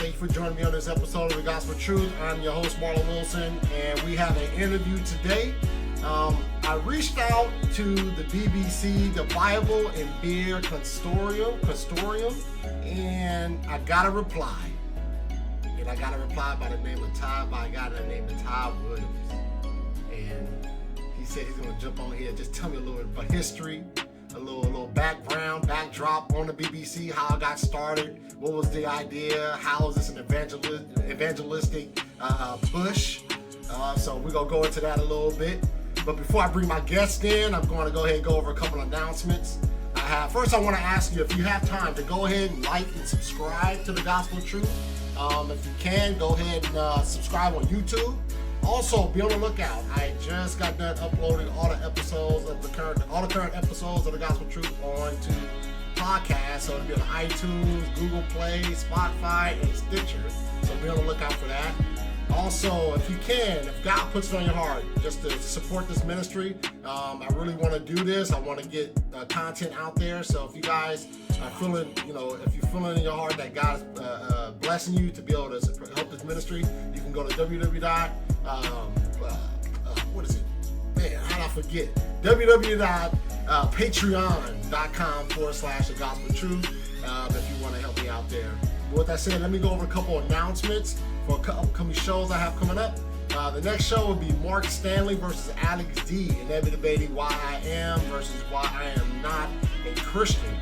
Thank you for joining me on this episode of The Gospel Truth. I'm your host, Marlon Wilson, and we have an interview today. I reached out to the BBC, the Bible and Beer Consortium, and I got a reply. And I got a reply by a guy by the name of Ty Williams. And he said he's going to jump on here and just tell me a little bit about history, a little backdrop on the BBC, how it got started, what was the idea, how is this an evangelistic push. So we're going to go into that a little bit. But before I bring my guest in, I'm going to go ahead and go over a couple of announcements. First, I want to ask you if you have time to go ahead and like and subscribe to The Gospel Truth. If you can, go ahead and subscribe on YouTube. Also, be on the lookout. I just got done uploading all the current episodes of The Gospel Truth onto podcasts. So it'll be on iTunes, Google Play, Spotify, and Stitcher. So be on the lookout for that. Also, if you can, if God puts it on your heart, just to support this ministry, I really want to do this. I want to get content out there. So if you guys are feeling, if you're feeling in your heart that God is blessing you to be able to help this ministry, you can go to www.patreon.com/thegospeltruth if you want to help me out there. With that said, let me go over a couple announcements for upcoming shows I have coming up. The next show will be Mark Stanley versus Alex D, and they'll be debating why I am versus why I am not a Christian.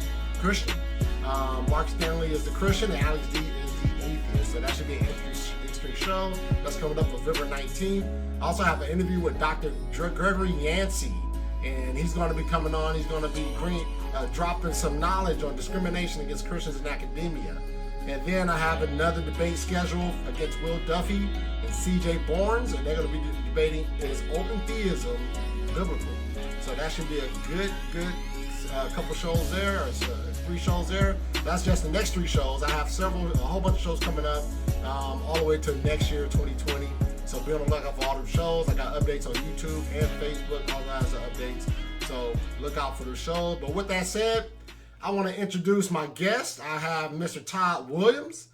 Mark Stanley is the Christian and Alex D is the atheist. So that should be an interesting show. That's coming up November 19th. I also have an interview with Dr. Gregory Yancey, and he's going to be coming on. He's going to be dropping some knowledge on discrimination against Christians in academia. And then I have another debate scheduled against Will Duffy and C.J. Barnes, and they're going to be debating, is open theism biblical? So that should be a good couple shows there, or 3 shows there. That's just the next 3 shows. I have a whole bunch of shows coming up all the way to next year, 2020. So be on the lookout for all the shows. I got updates on YouTube and Facebook, all kinds of updates. So look out for the shows. But with that said, I want to introduce my guest. I have Mr. Todd Williams.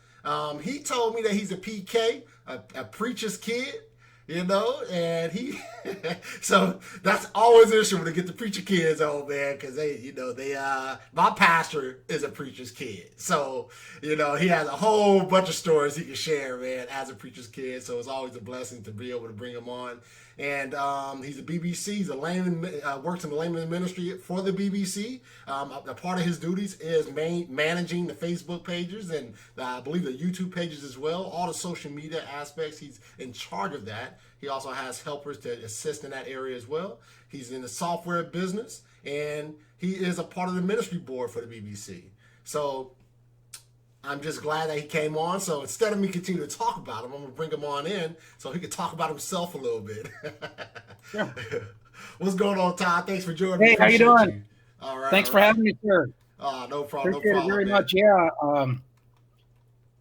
He told me that he's a PK, a preacher's kid, and he, so that's always an issue when they get the preacher kids on, man, because my pastor is a preacher's kid. So, he has a whole bunch of stories he can share, man, as a preacher's kid. So it's always a blessing to be able to bring him on. And he's a BBC. He's works in the layman ministry for the BBC. A part of his duties is managing the Facebook pages and I believe the YouTube pages as well. All the social media aspects, he's in charge of that. He also has helpers to assist in that area as well. He's in the software business, and he is a part of the ministry board for the BBC. So I'm just glad that he came on. So instead of me continue to talk about him, I'm going to bring him on in so he can talk about himself a little bit. Yeah. What's going on, Todd? Thanks for joining me. Hey, how you doing? You. All right. Thanks for having me, sir. No problem. Appreciate it very much. Yeah.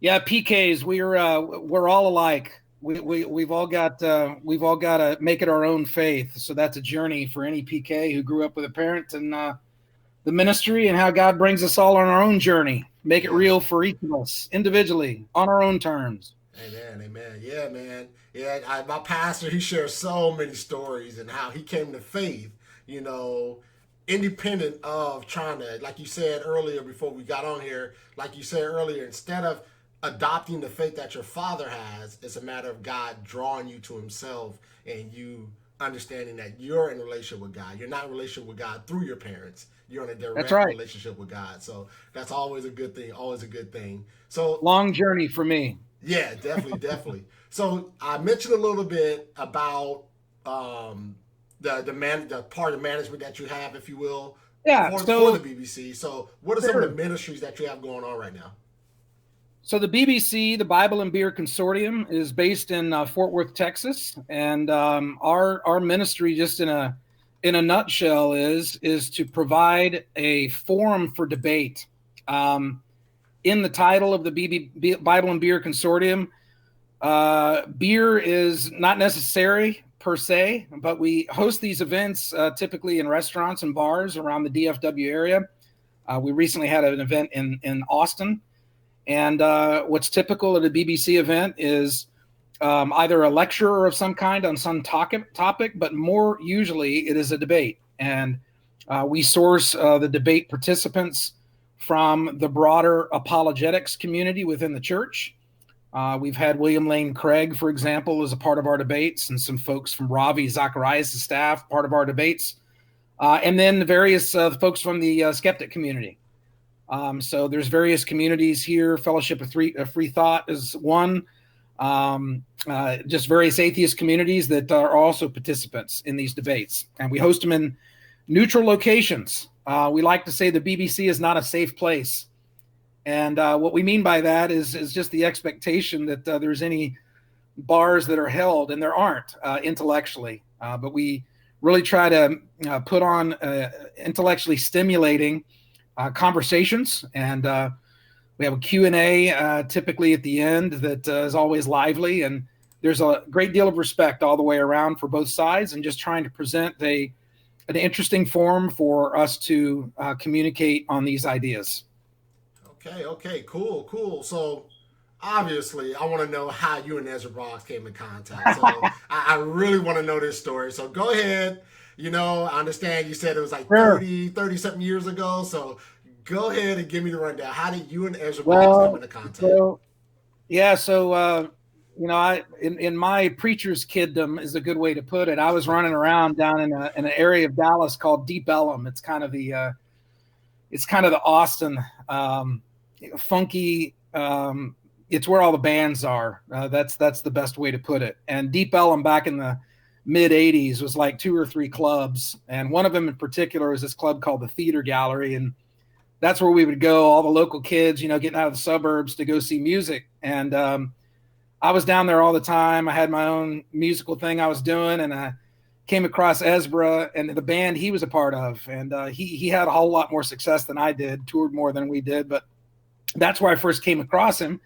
PKs, we're all alike. We've all got to make it our own faith. So that's a journey for any PK who grew up with a parent and the ministry, and how God brings us all on our own journey. Make it real for each of us individually on our own terms. Amen. Yeah, man. Yeah, my pastor, he shares so many stories and how he came to faith, independent of trying to, like you said earlier before we got on here, instead of adopting the faith that your father has, it's a matter of God drawing you to himself and you understanding that you're in a relationship with God. You're not in a relationship with God through your parents. You're in a direct relationship with God. So that's always a good thing. So long journey for me. Yeah, definitely. So I mentioned a little bit about the part of management that you have, if you will, for the BBC. So what are some of the ministries that you have going on right now? So the BBC, the Bible and Beer Consortium, is based in Fort Worth, Texas, and our ministry, just in a nutshell, is to provide a forum for debate. In the title of the Bible and Beer Consortium, beer is not necessary per se, but we host these events typically in restaurants and bars around the DFW area. We recently had an event in Austin. And what's typical at a BBC event is either a lecture of some kind on some topic, but more usually it is a debate. And we source the debate participants from the broader apologetics community within the church. We've had William Lane Craig, for example, as a part of our debates, and some folks from Ravi Zacharias' staff, part of our debates. And then the various folks from the skeptic community. So there's various communities here. Fellowship of Free Thought is one. Just various atheist communities that are also participants in these debates. And we host them in neutral locations. We like to say the BBC is not a safe place. And what we mean by that is just the expectation that there's any bars that are held, and there aren't intellectually. But we really try to put on intellectually stimulating conversations, and we have a Q&A typically at the end that is always lively, and there's a great deal of respect all the way around for both sides, and just trying to present an interesting forum for us to communicate on these ideas. Okay, cool. So obviously, I want to know how you and Ezra Boggs came in contact. So I really want to know this story. So go ahead. I understand you said it was like 30 something years ago. So go ahead and give me the rundown. How did you and Ezra Boggs come into contact? In my preacher's kiddom is a good way to put it. I was running around down in an area of Dallas called Deep Ellum. It's kind of the Austin funky. It's where all the bands are. That's the best way to put it. And Deep Ellum back in the mid 80s was like 2 or 3 clubs. And one of them in particular is this club called the Theater Gallery. And that's where we would go, all the local kids, getting out of the suburbs to go see music. And I was down there all the time. I had my own musical thing I was doing, and I came across Ezra and the band he was a part of. And he had a whole lot more success than I did, toured more than we did. But that's where I first came across him.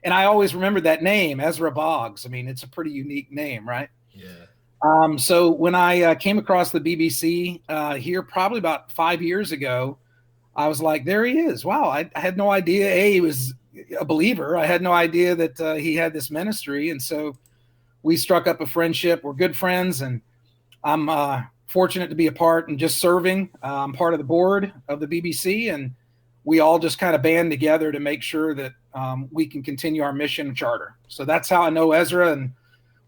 And I always remembered that name, Ezra Boggs. I mean, it's a pretty unique name, right? Yeah. So when I came across the BBC here probably about 5 years ago, I was like, there he is. Wow, I had no idea, he was a believer. I had no idea that he had this ministry. And so we struck up a friendship. We're good friends, and I'm fortunate to be a part and just serving. I'm part of the board of the BBC, and we all just kind of band together to make sure that we can continue our mission and charter. So that's how I know Ezra, and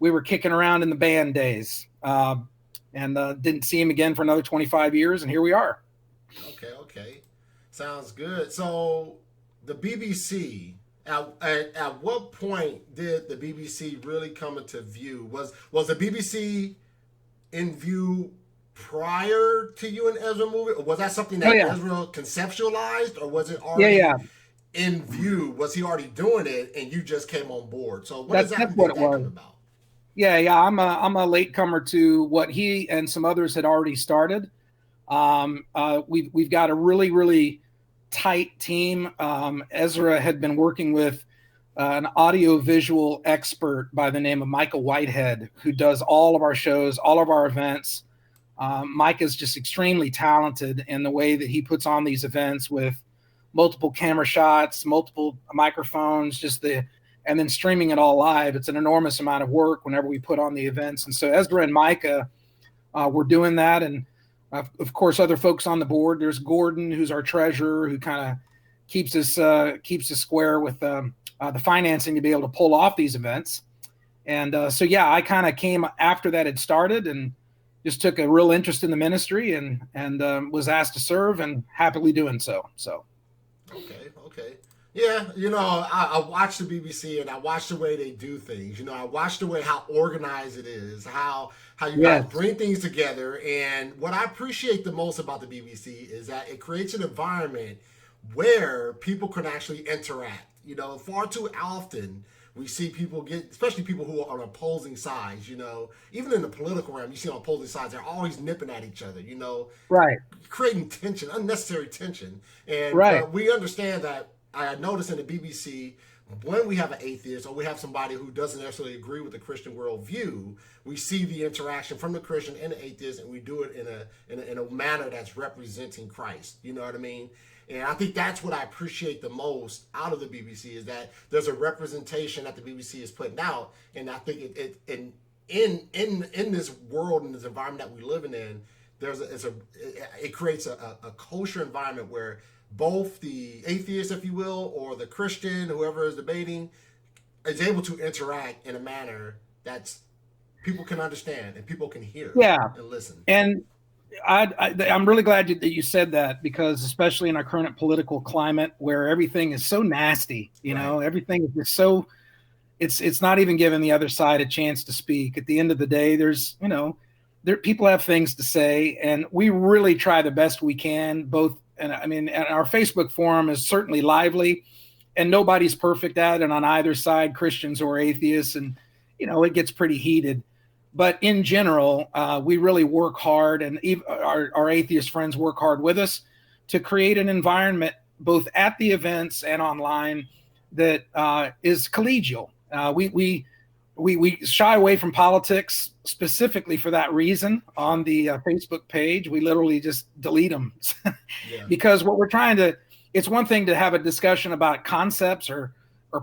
we were kicking around in the band days, and didn't see him again for another 25 years, and here we are. Okay. Sounds good. So the BBC, at what point did the BBC really come into view? Was the BBC in view prior to you and Ezra moving, or was that something that Ezra conceptualized, or was it already in view? Was he already doing it and you just came on board? So that's what it was. About? Yeah. I'm a latecomer to what he and some others had already started. We've got a really, really tight team. Ezra had been working with an audio-visual expert by the name of Michael Whitehead, who does all of our shows, all of our events. Mike is just extremely talented in the way that he puts on these events with multiple camera shots, multiple microphones, and then streaming it all live. It's an enormous amount of work whenever we put on the events. And so Ezra and Micah were doing that. And of course, other folks on the board. There's Gordon, who's our treasurer, who kind of keeps us square with the financing to be able to pull off these events. And I kind of came after that had started, and just took a real interest in the ministry, and was asked to serve, and happily doing so. Okay. Yeah, I watch the BBC, and I watch the way they do things. I watch the way how organized it is, how you guys bring things together. And what I appreciate the most about the BBC is that it creates an environment where people can actually interact. Far too often we see people especially people who are on opposing sides, even in the political realm, you see on opposing sides, they're always nipping at each other, right, creating tension, unnecessary tension. And we understand that. I noticed in the BBC, when we have an atheist or we have somebody who doesn't necessarily agree with the Christian worldview, we see the interaction from the Christian and the atheist, and we do it in a manner that's representing Christ. You know what I mean? And I think that's what I appreciate the most out of the BBC, is that there's a representation that the BBC is putting out, and I think in this world, in this environment that we're living in, it creates a kosher environment where both the atheist, if you will, or the Christian, whoever is debating, is able to interact in a manner that's people can understand and people can hear and listen. And I'm really glad that you said that, because especially in our current political climate where everything is so nasty, you know, everything is just so, it's not even giving the other side a chance to speak. At the end of the day, there's, people have things to say, and we really try the best we can, both. And I mean, our Facebook forum is certainly lively, and nobody's perfect at it on either side, Christians or atheists. And, it gets pretty heated. But in general, we really work hard, and our atheist friends work hard with us to create an environment, both at the events and online, that is collegial. We shy away from politics specifically for that reason. On the Facebook page, we literally just delete them because what we're trying to, it's one thing to have a discussion about concepts or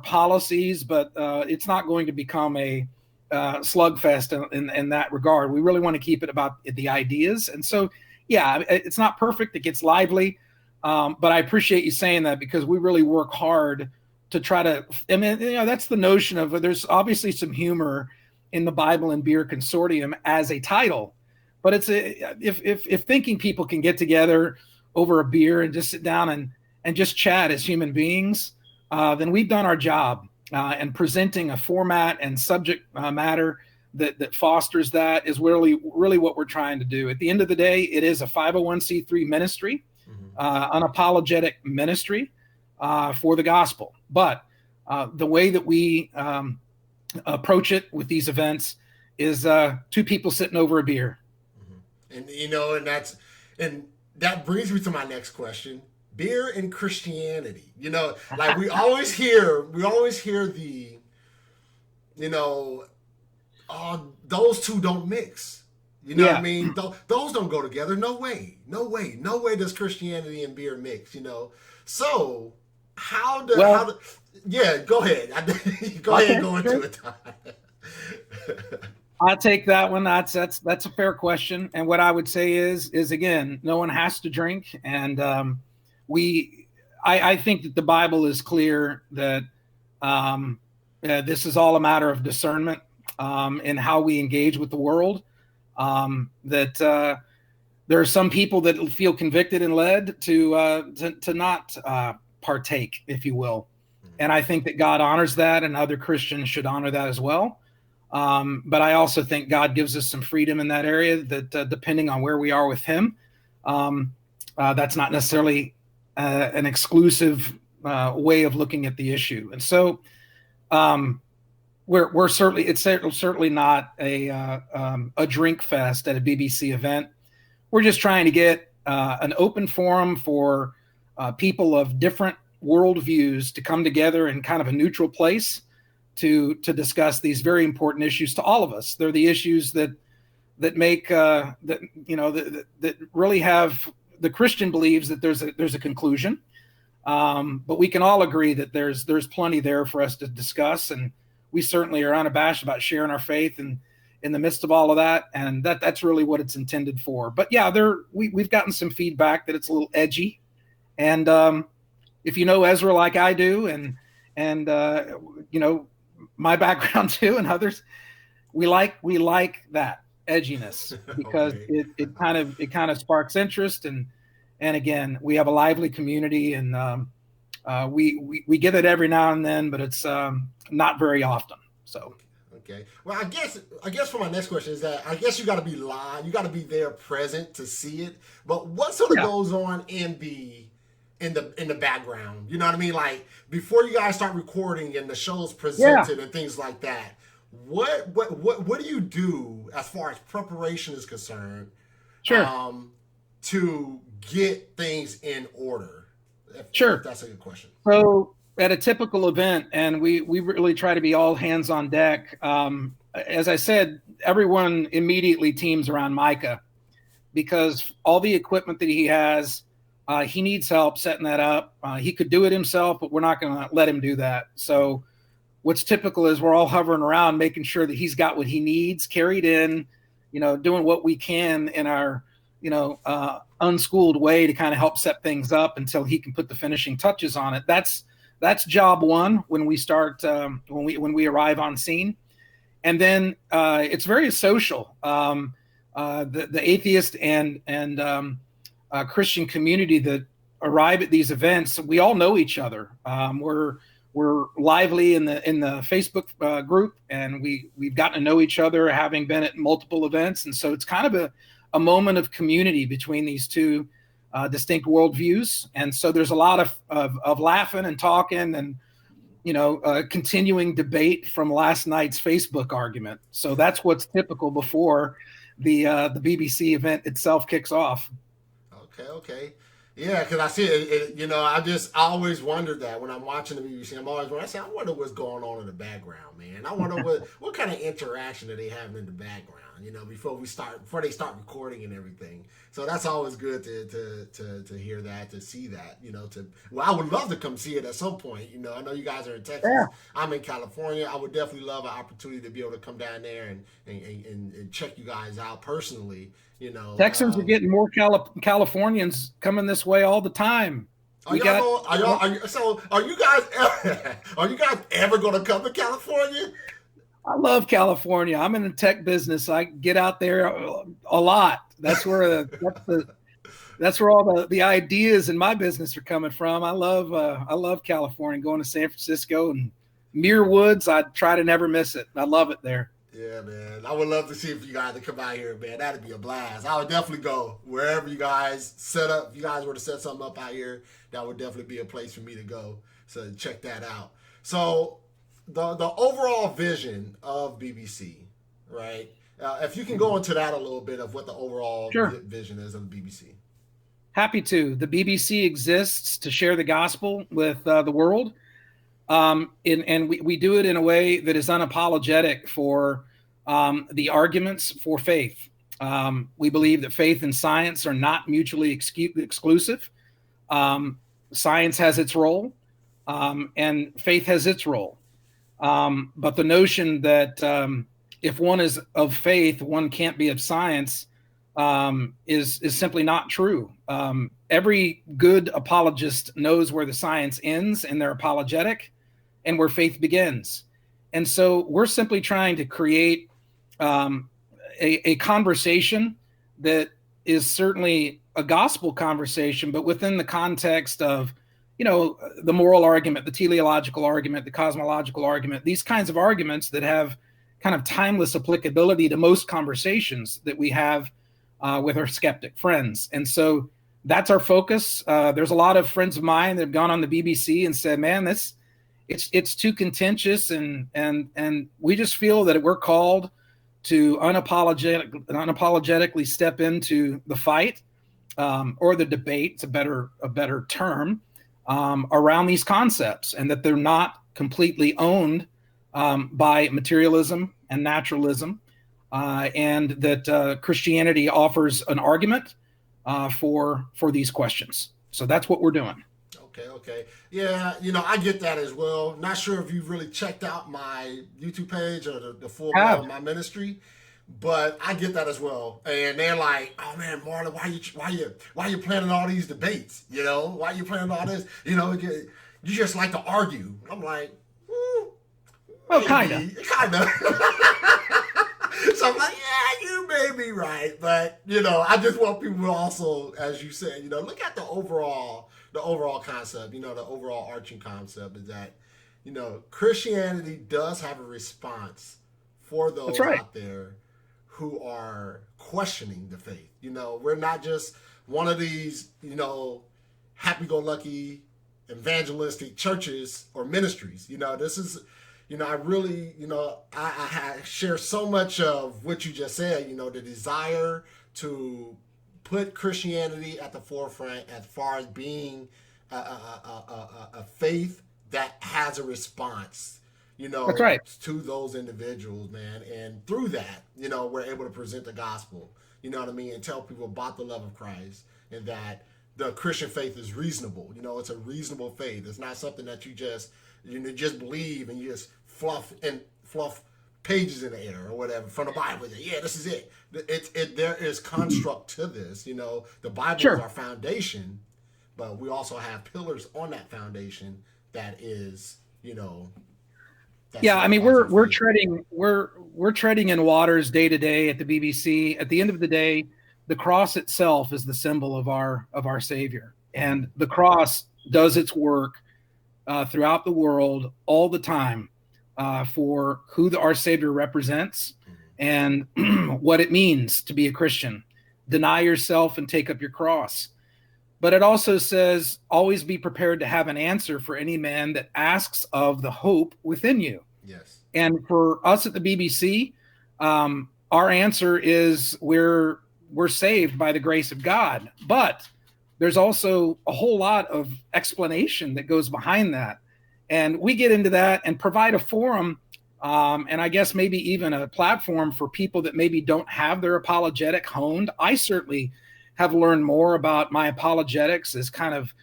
policies, but it's not going to become a slugfest in that regard. We really want to keep it about the ideas. And so, it's not perfect. It gets lively. But I appreciate you saying that, because we really work hard to try to, that's the notion of, there's obviously some humor in the Bible and Beer Consortium as a title, but it's if thinking people can get together over a beer and just sit down and just chat as human beings, then we've done our job. And presenting a format and subject matter that fosters that is really what we're trying to do. At the end of the day, it is a 501c3 ministry, unapologetic ministry for the gospel. But the way that we approach it with these events is two people sitting over a beer. And and that brings me to my next question. Beer and Christianity, like we always hear the, those two don't mix. You know what I mean? Those don't go together. No way does Christianity and beer mix, So go ahead. Go ahead and go into it. I'll take that one. That's a fair question. And what I would say is again, no one has to drink. And I think that the Bible is clear that this is all a matter of discernment in how we engage with the world. That there are some people that feel convicted and led to not partake, if you will. And I think that God honors that, and other Christians should honor that as well. But I also think God gives us some freedom in that area, that depending on where we are with Him, that's not necessarily an exclusive way of looking at the issue. And so we're certainly, it's certainly not a drink fest at a BBC event. We're just trying to get an open forum for people of different worldviews to come together in kind of a neutral place to discuss these very important issues to all of us. They're the issues that make that really have, the Christian believes that there's a conclusion, but we can all agree that there's plenty there for us to discuss, and we certainly are unabashed about sharing our faith and in the midst of all of that, and that's really what it's intended for. But we've gotten some feedback that it's a little edgy, and if you know Ezra like I do, and my background too, and others, we like that edginess, because it kind of sparks interest, and again, we have a lively community, and we get it every now and then, but it's not very often. So okay, well, I guess for my next question is that I guess you got to be live, you got to be there present to see it. But what sort of goes on in the background? You know what I mean? Like before you guys start recording and the show's presented and things like that. What do you do as far as preparation is concerned? Sure. To get things in order. If that's a good question. So at a typical event, and we really try to be all hands on deck. As I said, everyone immediately teams around Micah because all the equipment that he has, he needs help setting that up. He could do it himself, but we're not going to let him do that. So what's typical is we're all hovering around, making sure that he's got what he needs carried in, doing what we can in our, unschooled way to kind of help set things up until he can put the finishing touches on it. That's job one when we start, when we arrive on scene. And then it's very social. The atheist and Christian community that arrive at these events, we all know each other. We're lively in the Facebook group, and we've gotten to know each other, having been at multiple events, and so it's kind of a moment of community between these two distinct worldviews. And so there's a lot of laughing and talking and continuing debate from last night's Facebook argument. So that's what's typical before the BBC event itself kicks off. Okay. Yeah, because I see it. I always wondered that when I'm watching the BBC. I'm always wondering. I wonder what's going on in the background, man. I wonder what kind of interaction are they having in the background. Before they start recording and everything. So that's always good to hear that, to see that. I would love to come see it at some point. I know you guys are in Texas. Yeah. I'm in California. I would definitely love an opportunity to be able to come down there and check you guys out personally. Texans are getting more Californians coming this way all the time. Are you guys ever going to come to California? I love California. I'm in the tech business. I get out there a lot. That's where all the ideas in my business are coming from. I love California. Going to San Francisco and Muir Woods, I try to never miss it. I love it there. Yeah, man. I would love to see if you guys would come out here, man. That'd be a blast. I would definitely go wherever you guys set up. If you guys were to set something up out here, that would definitely be a place for me to go. So check that out. So the overall vision of BBC, right? If you can go into that a little bit of what the overall vision is of the BBC. Happy to. The BBC exists to share the gospel with the world. And we do it in a way that is unapologetic for the arguments for faith. We believe that faith and science are not mutually exclusive. Science has its role, and faith has its role. But the notion that if one is of faith, one can't be of science is simply not true. Every good apologist knows where the science ends in their apologetic and where faith begins. And so we're simply trying to create a conversation that is certainly a gospel conversation, but within the context of, the moral argument, the teleological argument, the cosmological argument, these kinds of arguments that have kind of timeless applicability to most conversations that we have with our skeptic friends. And so that's our focus. There's a lot of friends of mine that have gone on the BBC and said, man, it's too contentious, and we just feel that we're called to unapologetically step into the fight or the debate. It's a better term around these concepts, and that they're not completely owned by materialism and naturalism, and that Christianity offers an argument for these questions. So that's what we're doing. Okay. Yeah, I get that as well. Not sure if you've really checked out my YouTube page or the full of my ministry, but I get that as well. And they're like, "Oh man, Marlon, why you planning all these debates? Why you planning all this? You just like to argue." I'm like, well, kind of. So I'm like, yeah, you may be right, but I just want people to also, as you said, look at the overall concept. The overall arching concept is that Christianity does have a response for those out there who are questioning the faith. We're not just one of these happy-go-lucky evangelistic churches or ministries. This is I really, I share so much of what you just said, the desire to put Christianity at the forefront as far as being a faith that has a response, That's right. to those individuals, man. And through that, we're able to present the gospel, you know what I mean, and tell people about the love of Christ and that the Christian faith is reasonable. It's a reasonable faith. It's not something that you just believe and you just fluff pages in the air or whatever from the Bible. Yeah, this is it. There is construct to this. The Bible Sure. is our foundation, but we also have pillars on that foundation that is, Yeah, I mean we're treading in waters day to day at the BBC. At the end of the day, the cross itself is the symbol of our Savior, and the cross does its work throughout the world all the time for who our Savior represents and what it means to be a Christian. Deny yourself and take up your cross. But it also says, always be prepared to have an answer for any man that asks of the hope within you. Yes. And for us at the BBC, our answer is we're saved by the grace of God. But there's also a whole lot of explanation that goes behind that. And we get into that and provide a forum, and I guess maybe even a platform for people that maybe don't have their apologetic honed. I certainly have learned more about my apologetics as kind of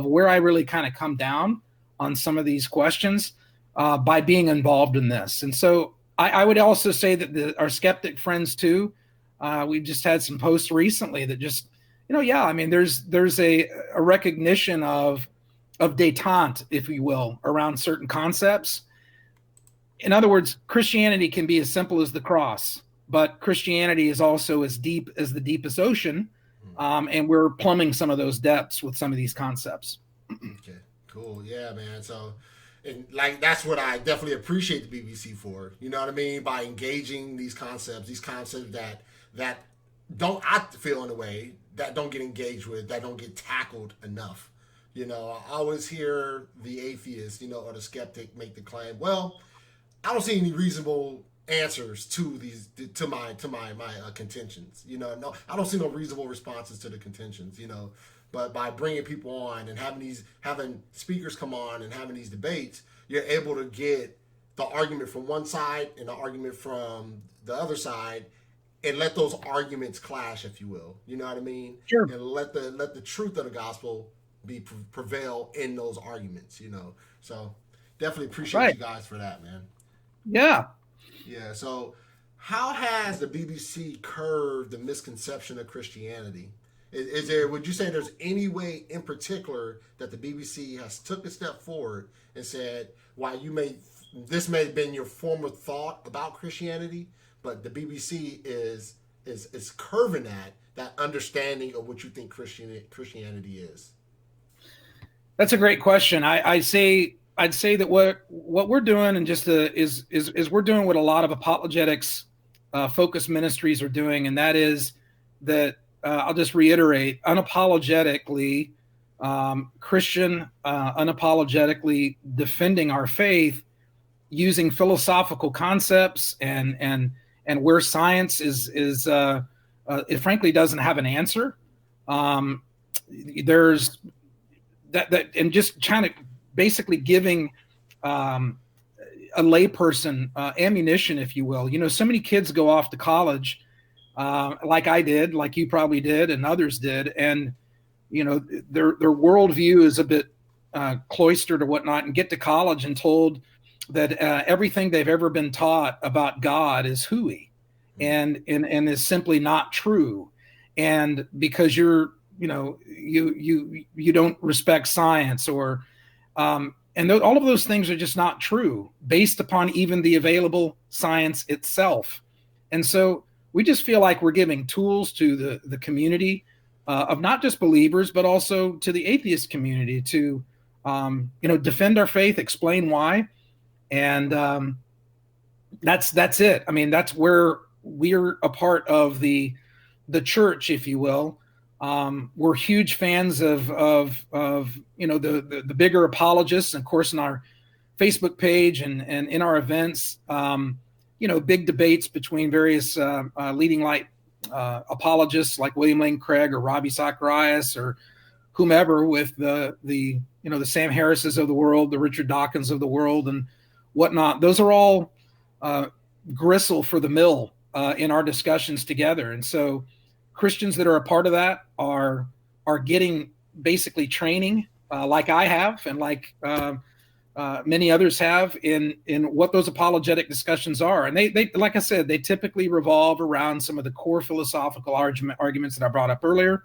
where I really kind of come down on some of these questions by being involved in this. And so I would also say that our skeptic friends too, we just had some posts recently that just, I mean, there's a recognition of détente, if you will, around certain concepts. In other words, Christianity can be as simple as the cross, but Christianity is also as deep as the deepest ocean, and we're plumbing some of those depths with some of these concepts. Okay, cool. Yeah, man. So, and that's what I definitely appreciate the BBC for. You know what I mean? By engaging these concepts that don't, I feel in a way, that don't get engaged with, that don't get tackled enough. I always hear the atheist, or the skeptic make the claim, well, I don't see any reasonable answers to my contentions. No, I don't see no reasonable responses to the contentions. But by bringing people on and having speakers come on and having these debates, you're able to get the argument from one side and the argument from the other side, and let those arguments clash, if you will. You know what I mean? Sure. And let the truth of the gospel prevail in those arguments. So definitely appreciate you guys for that, man. Yeah. Yeah. So how has the BBC curved the misconception of Christianity? Is there, would you say there's any way in particular that the BBC has took a step forward and said, while this may have been your former thought about Christianity, but the BBC is curving that understanding of what you think Christianity is? That's a great question. I'd say that what we're doing, and just is we're doing what a lot of apologetics focused ministries are doing, and that is that I'll just reiterate, unapologetically Christian, unapologetically defending our faith using philosophical concepts and where science is it frankly doesn't have an answer. There's that and just trying to basically giving a layperson ammunition, if you will. So many kids go off to college, like I did, like you probably did, and others did, and their worldview is a bit cloistered or whatnot, and get to college and told that everything they've ever been taught about God is hooey, and is simply not true, and because you don't respect science, or all of those things are just not true based upon even the available science itself. And so we just feel like we're giving tools to the community of not just believers, but also to the atheist community to defend our faith, explain why, and that's it. I mean, that's where we're a part of the church, if you will. We're huge fans of the bigger apologists, and of course in our Facebook page and in our events, big debates between various leading light apologists like William Lane Craig or Ravi Zacharias or whomever, with the the Sam Harrises of the world, the Richard Dawkins of the world, and whatnot. Those are all gristle for the mill in our discussions together. And so Christians that are a part of that are getting basically training like I have and like many others have in what those apologetic discussions are. And they like I said, they typically revolve around some of the core philosophical arguments that I brought up earlier.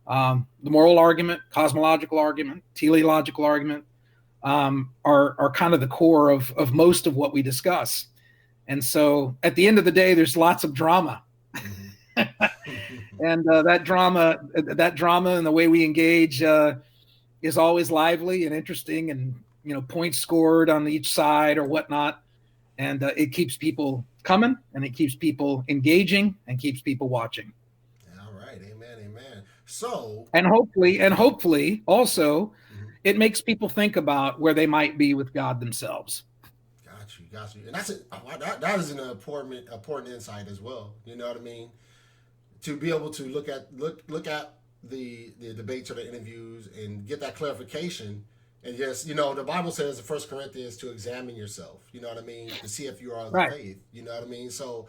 The moral argument, cosmological argument, teleological argument are kind of the core of most of what we discuss. And so at the end of the day, there's lots of drama. And that drama and the way we engage is always lively and interesting, and points scored on each side or whatnot. And it keeps people coming, and it keeps people engaging, and keeps people watching. All right, amen. So, and hopefully also, it makes people think about where they might be with God themselves. Got you. And that is an important insight as well. You know what I mean? To be able to look at the debates or the interviews and get that clarification. And yes, the Bible says in 1 Corinthians to examine yourself. You know what I mean? To see if you are of the faith. You know what I mean? So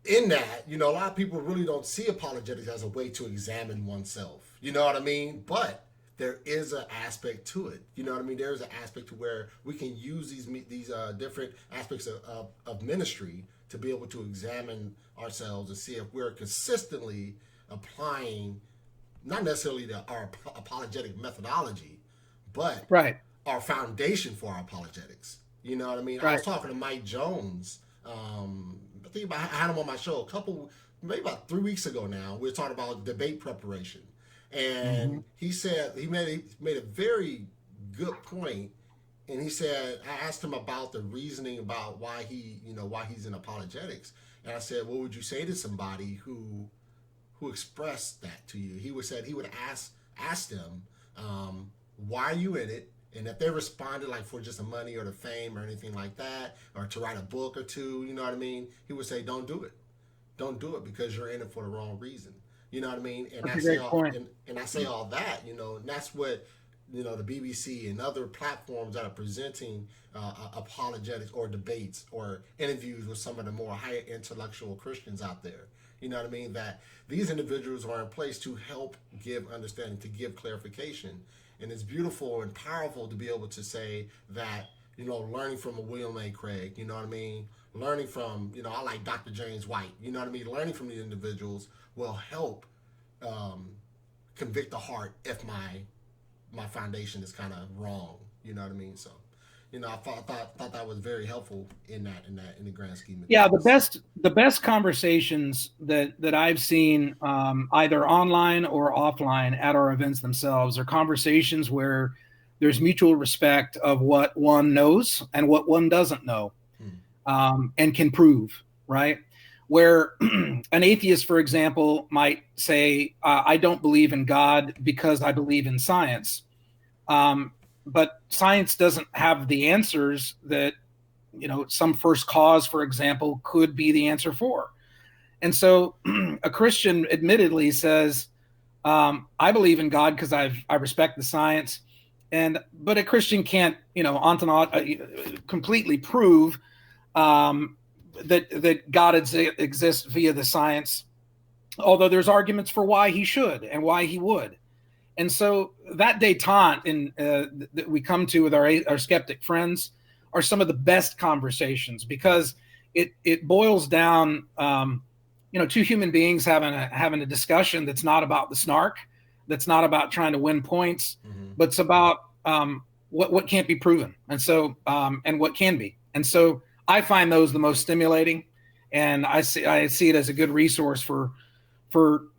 in that, a lot of people really don't see apologetics as a way to examine oneself. You know what I mean? But there is an aspect to it. You know what I mean? There is an aspect to where we can use these different aspects of ministry to be able to examine ourselves and see if we're consistently applying not necessarily our apologetic methodology, but our foundation for our apologetics. You know what I mean? I was talking to Mike Jones. I think I had him on my show maybe about 3 weeks ago now. We were talking about debate preparation. And he said, he made a very good point. And he said, I asked him about the reasoning about why he's in apologetics. And I said, what would you say to somebody who expressed that to you? He would ask them, why are you in it? And if they responded like for just the money or the fame or anything like that, or to write a book or two, you know what I mean? He would say, don't do it. Don't do it because you're in it for the wrong reason. You know what I mean? And that's I say all that, and that's what, the BBC and other platforms that are presenting apologetics or debates or interviews with some of the more higher intellectual Christians out there. You know what I mean? That these individuals are in place to help give understanding, to give clarification. And it's beautiful and powerful to be able to say that, learning from a William A. Craig, you know what I mean? Learning from, I like Dr. James White, you know what I mean? Learning from these individuals will help convict the heart if my foundation is kind of wrong, you know what I mean? So, I thought that was very helpful in the grand scheme of things. The best conversations that I've seen either online or offline at our events themselves are conversations where there's mutual respect of what one knows and what one doesn't know, and can prove, right? Where an atheist, for example, might say, I don't believe in God because I believe in science. But science doesn't have the answers that, some first cause, for example, could be the answer for. And so a Christian admittedly says, I believe in God because I respect the science. But a Christian can't, completely prove that God exists via the science, although there's arguments for why he should and why he would. And so that détente that we come to with our skeptic friends are some of the best conversations, because it boils down, two human beings having a discussion that's not about the snark, that's not about trying to win points, but it's about what can't be proven, and so and what can be. And so I find those the most stimulating, and I see it as a good resource for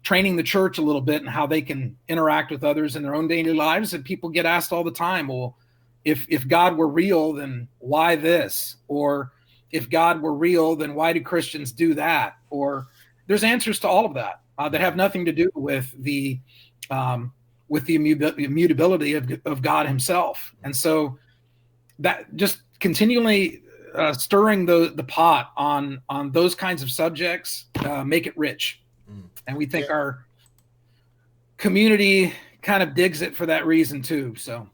training the church a little bit and how they can interact with others in their own daily lives. And people get asked all the time, well, if God were real, then why this? Or if God were real, then why do Christians do that? Or there's answers to all of that that have nothing to do with the immutability of God himself. And so that just continually stirring the pot on those kinds of subjects make it rich. And we think our community kind of digs it for that reason too. So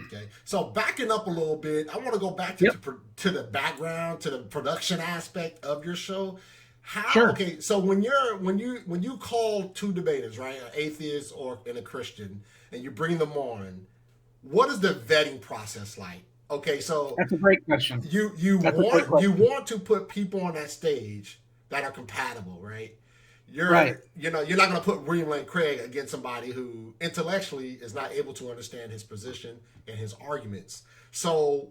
Okay, so backing up a little bit, I want to go back Yep. to the background, to the production aspect of your show. How? Sure. Okay, so when you call two debaters, right, an atheist or and a Christian, and you bring them on, what is the vetting process like? Okay, so That's a great question. That's a great you question. want to put people on that stage that are compatible, right? Right. You're not going to put William Lane Craig against somebody who intellectually is not able to understand his position and his arguments. So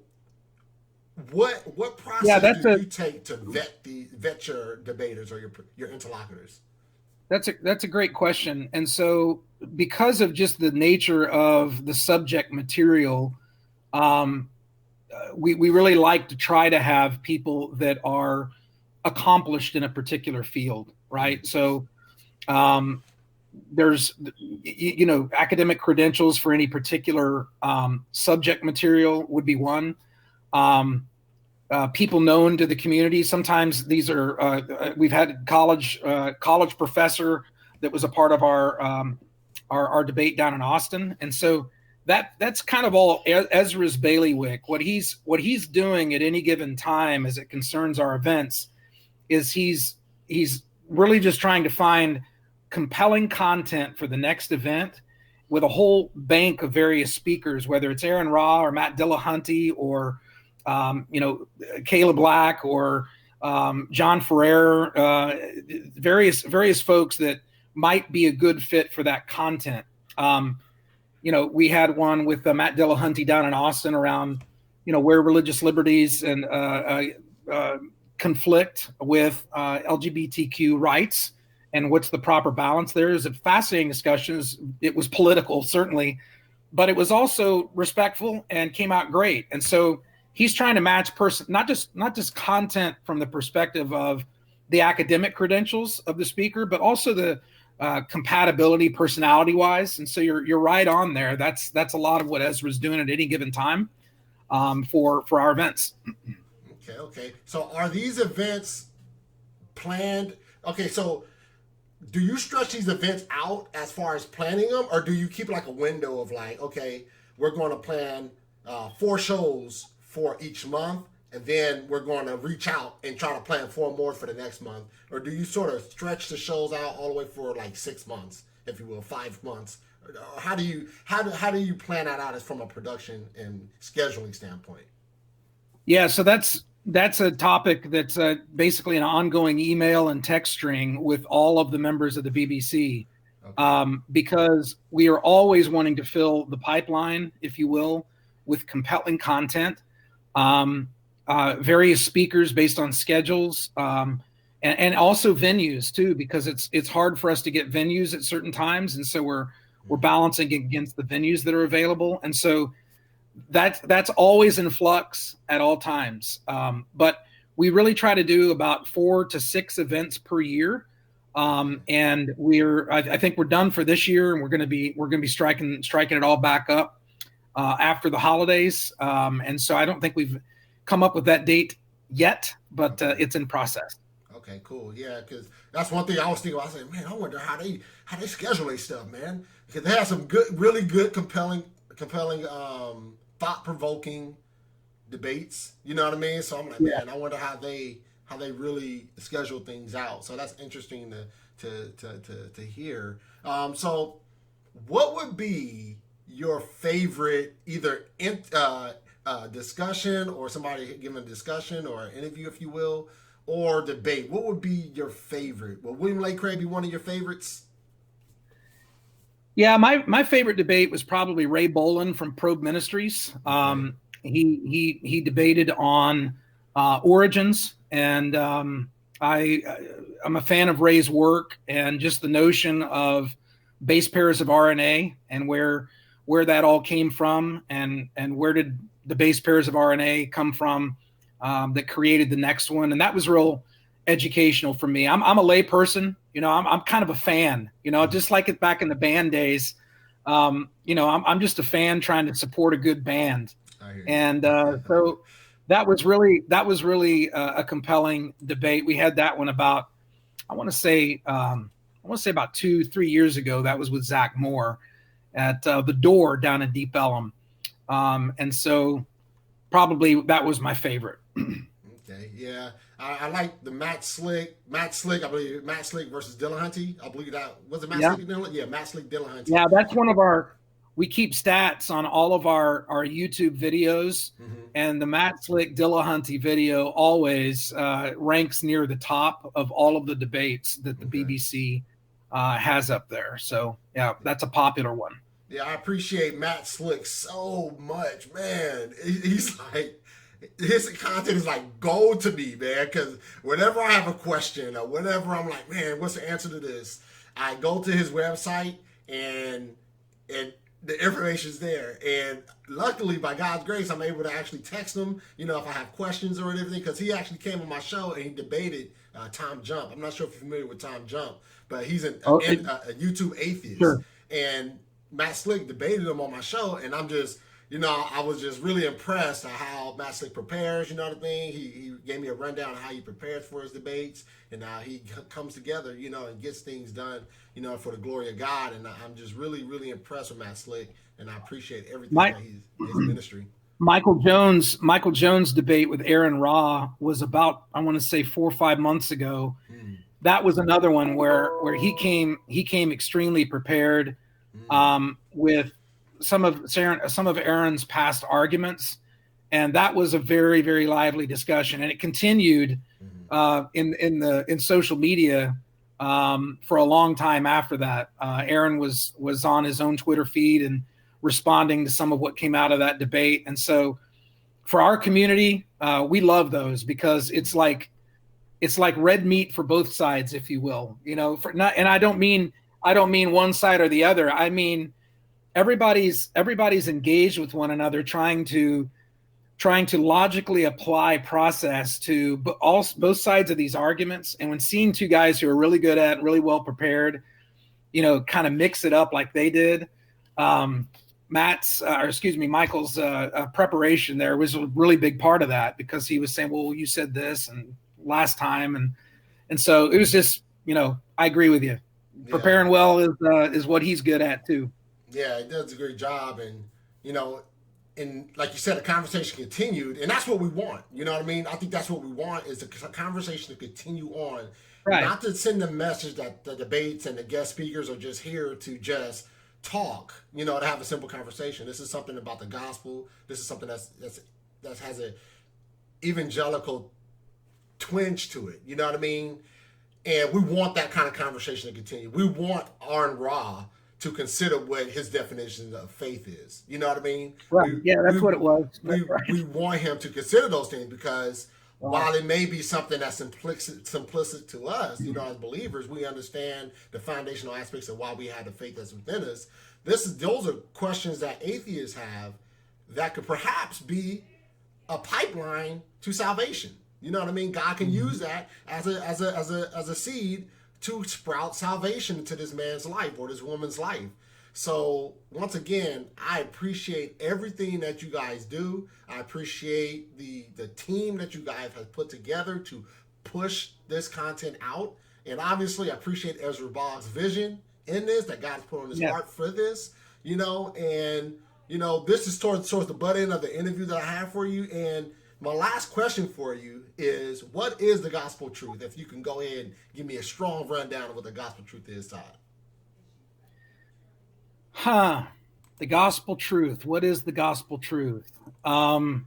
what Yeah, process do you take to vet your debaters or your interlocutors? that's a great question. And so because of just the nature of the subject material, um, we really like to try to have people that are accomplished in a particular field, Mm-hmm. right? So um, there's academic credentials for any particular subject material would be one. Um, People known to the community. Sometimes these are we've had college professor that was a part of our debate down in Austin, and so that's kind of all Ezra's bailiwick. What he's doing at any given time, as it concerns our events, is he's really just trying to find compelling content for the next event with a whole bank of various speakers, whether it's Aaron Ra or Matt Dillahunty or Caleb Black or John Ferrer, various folks that might be a good fit for that content. We had one with Matt Dillahunty down in Austin around, where religious liberties and conflict with LGBTQ rights and what's the proper balance there. Is a fascinating discussion. It was political, certainly, but it was also respectful and came out great. And so he's trying to match not just content from the perspective of the academic credentials of the speaker, but also the compatibility personality wise. And so you're right on there. That's a lot of what Ezra's doing at any given time for our events. Okay. So are these events planned? Okay, so do you stretch these events out as far as planning them, or do you keep like a window of like, okay, we're going to plan 4 shows for each month, and then we're going to reach out and try to plan 4 more for the next month, or do you sort of stretch the shows out all the way for like 6 months, if you will, 5 months? How do you plan that out as from a production and scheduling standpoint? Yeah, so that's a topic that's basically an ongoing email and text string with all of the members of the BBC, Okay. because we are always wanting to fill the pipeline, if you will, with compelling content, various speakers based on schedules, and also venues too, because it's hard for us to get venues at certain times, and so we're balancing against the venues that are available, and so that's always in flux at all times. But we really try to do about 4 to 6 events per year. And I think we're done for this year, and we're going to be striking it all back up after the holidays. And so I don't think we've come up with that date yet, but it's in process. Okay, cool. Yeah, because that's one thing I was thinking about. I said, man, I wonder how they schedule their stuff, man. Because they have some really good, compelling, thought provoking debates. You know what I mean? So I'm like, Yeah. man, I wonder how they really schedule things out. So that's interesting to hear. So what would be your favorite either discussion, or somebody giving a discussion or an interview, if you will, or debate? What would be your favorite? Will William Lane Craig be one of your favorites? Yeah, my favorite debate was probably Ray Bolin from Probe Ministries. Okay. He debated on origins, and I'm a fan of Ray's work and just the notion of base pairs of RNA and where that all came from, and where did the base pairs of RNA come from that created the next one, and that was real educational for me. I'm a lay person, I'm kind of a fan, just like it back in the band days. I'm just a fan trying to support a good band. I hear you. And so that was really a compelling debate. We had that one about, I want to say about 2-3 years ago. That was with Zach Moore at the Door down in Deep Ellum. And so probably that was my favorite. Okay, yeah, I like the Matt Slick. I believe Matt Slick versus Dillahunty. I believe that was it. Matt Yeah. Slick and Dillahunty. Yeah, Matt Slick Dillahunty. Yeah, that's one of we keep stats on all of our YouTube videos, and the Matt Slick Dillahunty video always ranks near the top of all of the debates that the BBC has up there. So yeah, that's a popular one. Yeah, I appreciate Matt Slick so much, man. He's like, his content is like gold to me, man. Because whenever I have a question or whenever I'm like, man, what's the answer to this? I go to his website and the information's there. And luckily, by God's grace, I'm able to actually text him, you know, if I have questions or anything. Because he actually came on my show and he debated Tom Jump. I'm not sure if you're familiar with Tom Jump, but he's a YouTube atheist. Sure. And Matt Slick debated him on my show, and I'm just, you know, I was just really impressed at how Matt Slick prepares. You know what I mean? He gave me a rundown of how he prepares for his debates and how he comes together, you know, and gets things done, you know, for the glory of God. And I'm just really, really impressed with Matt Slick, and I appreciate everything that his ministry. Michael Jones debate with Aaron Ra was about, I want to say 4 or 5 months ago. That was another one where he came extremely prepared with some of Aaron's past arguments, and that was a very, very lively discussion, and it continued in social media for a long time after that. Aaron was on his own Twitter feed and responding to some of what came out of that debate, and so for our community, we love those because it's like red meat for both sides, if you will. You know, and I don't mean one side or the other. I mean everybody's engaged with one another, trying to logically apply process to both sides of these arguments. And when seeing two guys who are really good at, really well prepared, you know, kind of mix it up like they did. Michael's preparation there was a really big part of that, because he was saying, well, you said this and last time. And so it was just, you know, I agree with you. Preparing well is what he's good at too. Yeah, he does a great job. And, you know, and like you said, the conversation continued, and that's what we want. You know what I mean? I think that's what we want, is the conversation to continue on. Right. Not to send the message that the debates and the guest speakers are just here to just talk, you know, to have a simple conversation. This is something about the gospel. This is something that has a evangelical twinge to it. You know what I mean? And we want that kind of conversation to continue. We want Aaron Ra to consider what his definition of faith is. You know what I mean? Right. That's what it was. We want him to consider those things, because while it may be something that's simplistic to us, you know, as believers, we understand the foundational aspects of why we have the faith that's within us. Those are questions that atheists have that could perhaps be a pipeline to salvation. You know what I mean? God can use that as a seed to sprout salvation into this man's life or this woman's life. So once again, I appreciate everything that you guys do. I appreciate the team that you guys have put together to push this content out. And obviously, I appreciate Ezra Boggs' vision in this, that God's put on his heart for this, you know. And, you know, this is towards the butt end of the interview that I have for you. And my last question for you is, what is the gospel truth? If you can go ahead and give me a strong rundown of what the gospel truth is, Todd. The gospel truth. What is the gospel truth? God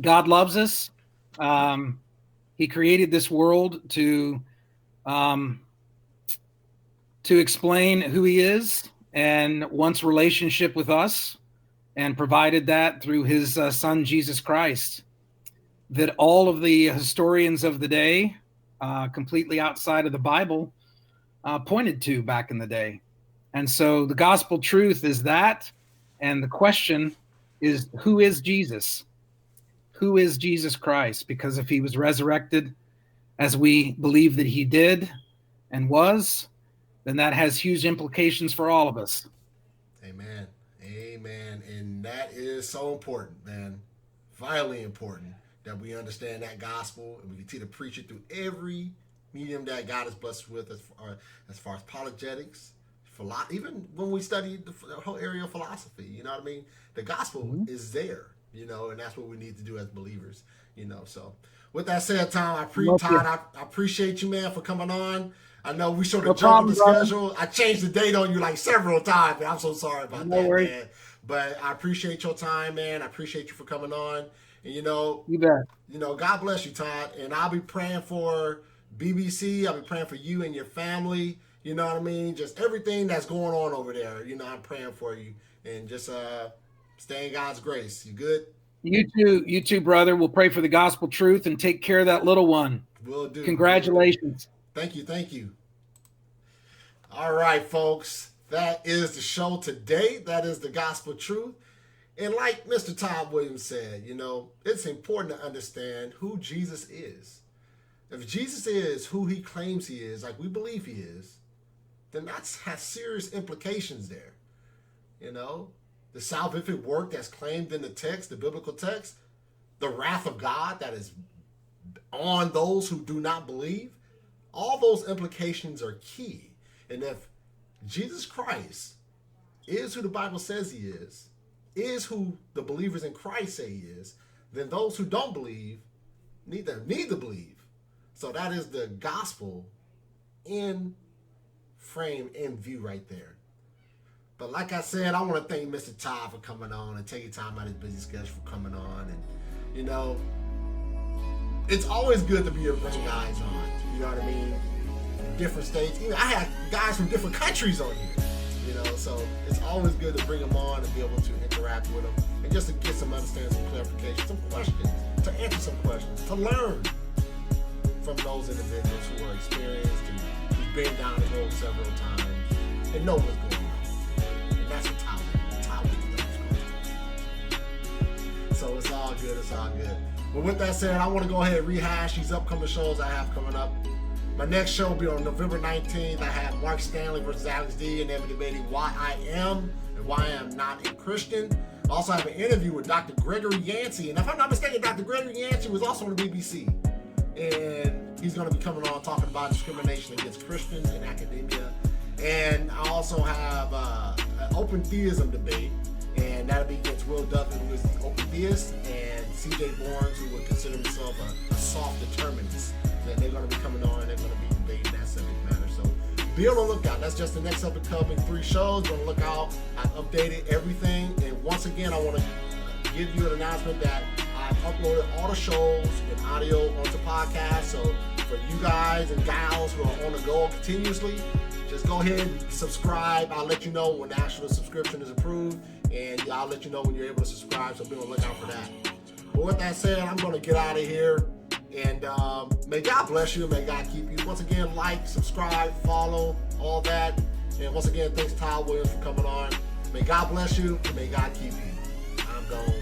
loves us. He created this world to explain who he is and wants relationship with us, and provided that through his son, Jesus Christ. That all of the historians of the day, completely outside of the Bible, pointed to back in the day. And so the gospel truth is that, and the question is, who is Jesus? Who is Jesus Christ? Because if he was resurrected, as we believe that he did and was, then that has huge implications for all of us. Amen. Amen. And that is so important, man. Vitally important that we understand that gospel and we continue to preach it through every medium that God has blessed with, as far as apologetics, as even when we study the whole area of philosophy, you know what I mean? The gospel is there, you know, and that's what we need to do as believers, you know. So with that said, Todd, I appreciate you, man, for coming on. I know we sort of jumped the schedule. I changed the date on you like several times, man. I'm so sorry about that, man. But I appreciate your time, man. I appreciate you for coming on. And, you bet. You know, God bless you, Todd. And I'll be praying for BBC. I'll be praying for you and your family. You know what I mean? Just everything that's going on over there. You know, I'm praying for you. And just stay in God's grace. You good? You too, brother. We'll pray for the gospel truth and take care of that little one. Will do. Congratulations. Thank you. All right, folks. That is the show today. That is the gospel truth. And like Mr. Todd Williams said, you know, it's important to understand who Jesus is. If Jesus is who he claims he is, like we believe he is, then that has serious implications there. You know, the salvific work that's claimed in the text, the biblical text, the wrath of God that is on those who do not believe, all those implications are key. And if Jesus Christ is who the Bible says he is who the believers in Christ say he is, then those who don't believe need to believe. So that is the gospel in frame, in view right there. But like I said, I want to thank Mr. Todd for coming on and taking time out of his busy schedule for coming on. And, you know, it's always good to be able to bring guys on, you know what I mean? From different states. You know, I had guys from different countries on here, you know, so it's always good to bring them on and be able to interact with them and just to get some understanding, some clarification, some questions, to answer some questions, to learn from those individuals who are experienced and who've been down the road several times and know what's going on. And that's what Tyler knows. So it's all good. But with that said, I want to go ahead and rehash these upcoming shows I have coming up. My next show will be on November 19th. I have Mark Stanley versus Alex D, and they'll be debating why I am and why I am not a Christian. I also have an interview with Dr. Gregory Yancey, and if I'm not mistaken, Dr. Gregory Yancey was also on the BBC. And he's going to be coming on talking about discrimination against Christians in academia. And I also have an open theism debate, and that'll be against Will Duffin, who is the open theist, and C.J. Barnes, who would consider himself a soft determinist. That they're going to be coming on and they're going to be debating that subject matter. So be on the lookout. That's just the next upcoming 3 shows. Be on the lookout. I've updated everything. And once again, I want to give you an announcement that I've uploaded all the shows in audio onto podcasts. So for you guys and gals who are on the go continuously, just go ahead and subscribe. I'll let you know when the actual subscription is approved, and I'll let you know when you're able to subscribe, so be on the lookout for that. But with that said, I'm going to get out of here, and may God bless you, may God keep you. Once again, like, subscribe, follow, all that. And once again, thanks Todd Williams for coming on. May God bless you, and may God keep you. I'm gone.